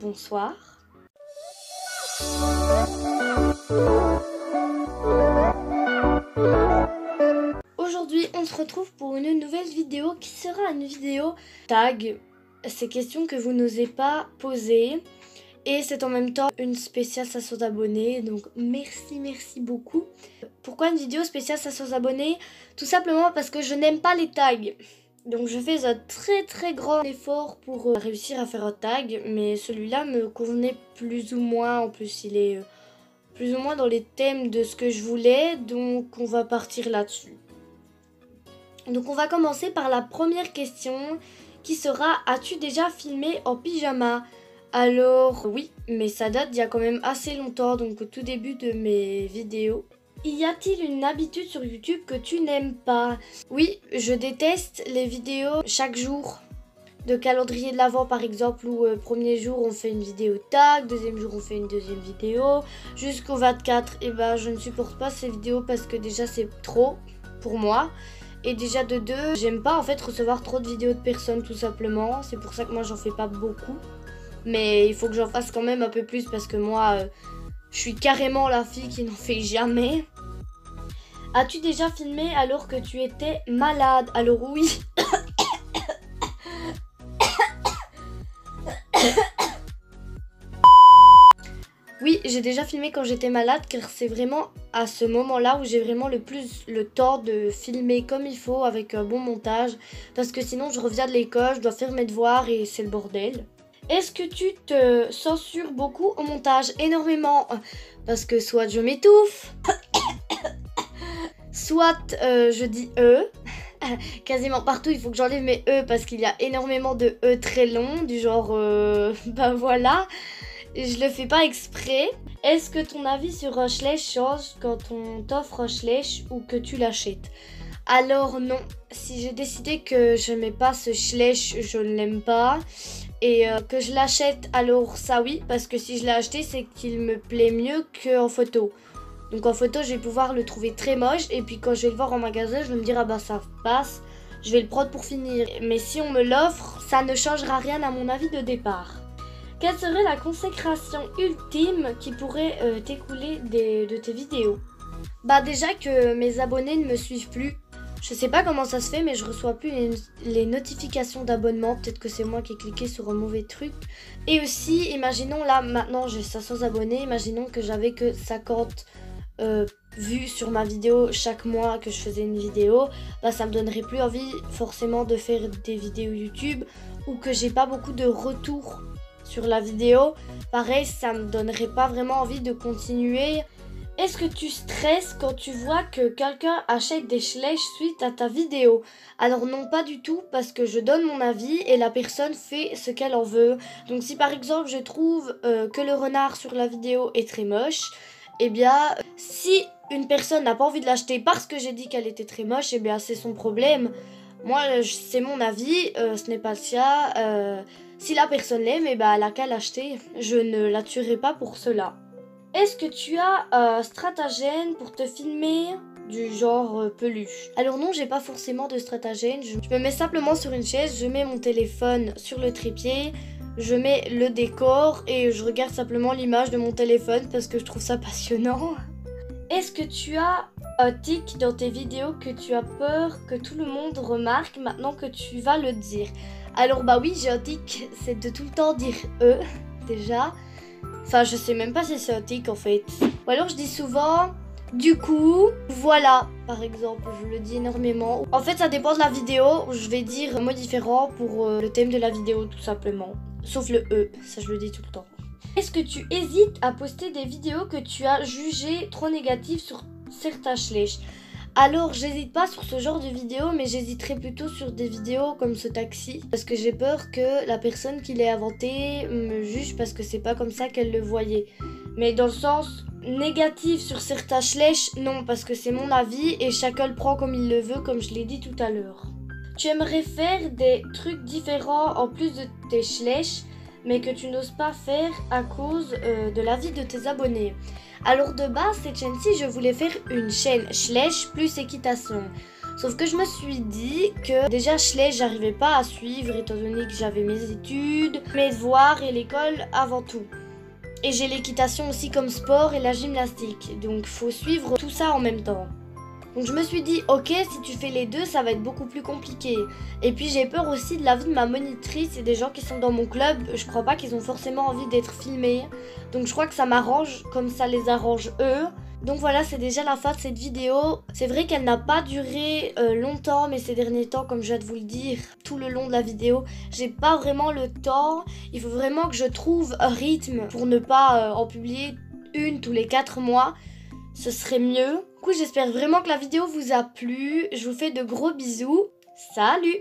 Bonsoir. Aujourd'hui, on se retrouve pour une nouvelle vidéo qui sera une vidéo tag. Ces questions que vous n'osez pas poser. Et c'est en même temps une spéciale 500 abonnés. Donc merci beaucoup. Pourquoi une vidéo spéciale 500 abonnés? Tout simplement parce que je n'aime pas les tags. Donc je fais un très grand effort pour réussir à faire un tag. Mais celui-là me convenait plus ou moins. En plus il est plus ou moins dans les thèmes de ce que je voulais. Donc on va partir là-dessus. Donc on va commencer par la première question qui sera: as-tu déjà filmé en pyjama? Alors oui, mais ça date d'il y a quand même assez longtemps, donc au tout début de mes vidéos. Y a-t-il une habitude sur YouTube que tu n'aimes pas? Oui, je déteste les vidéos chaque jour. De calendrier de l'Avent par exemple, où premier jour on fait une vidéo tag, deuxième jour on fait une deuxième vidéo, jusqu'au 24, et ben je ne supporte pas ces vidéos parce que déjà c'est trop pour moi. Et déjà de deux, j'aime pas en fait recevoir trop de vidéos de personnes tout simplement, c'est pour ça que moi j'en fais pas beaucoup. Mais il faut que j'en fasse quand même un peu plus parce que moi, je suis carrément la fille qui n'en fait jamais. As-tu déjà filmé alors que tu étais malade? Alors oui. Oui, j'ai déjà filmé quand j'étais malade car c'est vraiment à ce moment-là où j'ai vraiment le plus le temps de filmer comme il faut avec un bon montage. Parce que sinon je reviens de l'école, je dois faire mes devoirs et c'est le bordel. Est-ce que tu te censures beaucoup au montage? Énormément. Parce que soit je m'étouffe, soit je dis quasiment partout il faut que j'enlève mes parce qu'il y a énormément de très longs, du genre ben voilà. Je le fais pas exprès. Est-ce que ton avis sur un Schleich change quand on t'offre un Schleich ou que tu l'achètes? Alors non, si j'ai décidé que je n'aimais pas ce Schleich, je ne l'aime pas. Et que je l'achète, alors ça oui, parce que si je l'ai acheté, c'est qu'il me plaît mieux qu'en photo. Donc en photo, je vais pouvoir le trouver très moche. Et puis quand je vais le voir en magasin, je vais me dire, ah bah ça passe, je vais le prendre pour finir. Mais si on me l'offre, ça ne changera rien à mon avis de départ. Quelle serait la consécration ultime qui pourrait t'écouler de tes vidéos? Bah déjà que mes abonnés ne me suivent plus. Je sais pas comment ça se fait, mais je reçois plus les notifications d'abonnement. Peut-être que c'est moi qui ai cliqué sur un mauvais truc. Et aussi, imaginons là, maintenant j'ai 500 abonnés. Imaginons que j'avais que 50 vues sur ma vidéo chaque mois que je faisais une vidéo. Bah ça me donnerait plus envie forcément de faire des vidéos YouTube. Ou que j'ai pas beaucoup de retours sur la vidéo. Pareil, ça me donnerait pas vraiment envie de continuer. Est-ce que tu stresses quand tu vois que quelqu'un achète des Schleich suite à ta vidéo? Alors non, pas du tout, parce que je donne mon avis et la personne fait ce qu'elle en veut. Donc si par exemple je trouve que le renard sur la vidéo est très moche, eh bien si une personne n'a pas envie de l'acheter parce que j'ai dit qu'elle était très moche, eh bien c'est son problème. Moi c'est mon avis, ce n'est pas le sien. Si la personne l'aime, eh bien elle a qu'à l'acheter. Je ne la tuerai pas pour cela. Est-ce que tu as un stratagème pour te filmer du genre peluche? Alors non, j'ai pas forcément de stratagème. Je me mets simplement sur une chaise, je mets mon téléphone sur le trépied, je mets le décor et je regarde simplement l'image de mon téléphone parce que je trouve ça passionnant. Est-ce que tu as un tic dans tes vidéos que tu as peur que tout le monde remarque maintenant que tu vas le dire? Alors bah oui, j'ai un tic, c'est de tout le temps dire déjà. Enfin, je sais même pas si c'est un tic en fait. Ou alors je dis souvent, du coup, voilà, par exemple, je le dis énormément. En fait, ça dépend de la vidéo, je vais dire un mot différent pour le thème de la vidéo, tout simplement. Sauf le ça je le dis tout le temps. Est-ce que tu hésites à poster des vidéos que tu as jugées trop négatives sur certains Schleich? Alors, j'hésite pas sur ce genre de vidéo, mais j'hésiterai plutôt sur des vidéos comme ce taxi. Parce que j'ai peur que la personne qui l'a inventé me juge parce que c'est pas comme ça qu'elle le voyait. Mais dans le sens négatif sur certains Schleich, non, parce que c'est mon avis et chacun le prend comme il le veut, comme je l'ai dit tout à l'heure. Tu aimerais faire des trucs différents en plus de tes Schleich, mais que tu n'oses pas faire à cause de l'avis de tes abonnés. Alors de base, cette chaîne-ci, je voulais faire une chaîne Schleich plus équitation. Sauf que je me suis dit que déjà Schley, j'arrivais pas à suivre étant donné que j'avais mes études, mes devoirs et l'école avant tout. Et j'ai l'équitation aussi comme sport et la gymnastique, donc faut suivre tout ça en même temps. Donc je me suis dit, ok, si tu fais les deux, ça va être beaucoup plus compliqué. Et puis j'ai peur aussi de l'avis de ma monitrice et des gens qui sont dans mon club. Je crois pas qu'ils ont forcément envie d'être filmés. Donc je crois que ça m'arrange comme ça les arrange eux. Donc voilà, c'est déjà la fin de cette vidéo. C'est vrai qu'elle n'a pas duré longtemps, mais ces derniers temps, comme je viens de vous le dire, tout le long de la vidéo, j'ai pas vraiment le temps. Il faut vraiment que je trouve un rythme pour ne pas en publier une tous les 4 mois. Ce serait mieux. Du coup, j'espère vraiment que la vidéo vous a plu. Je vous fais de gros bisous. Salut!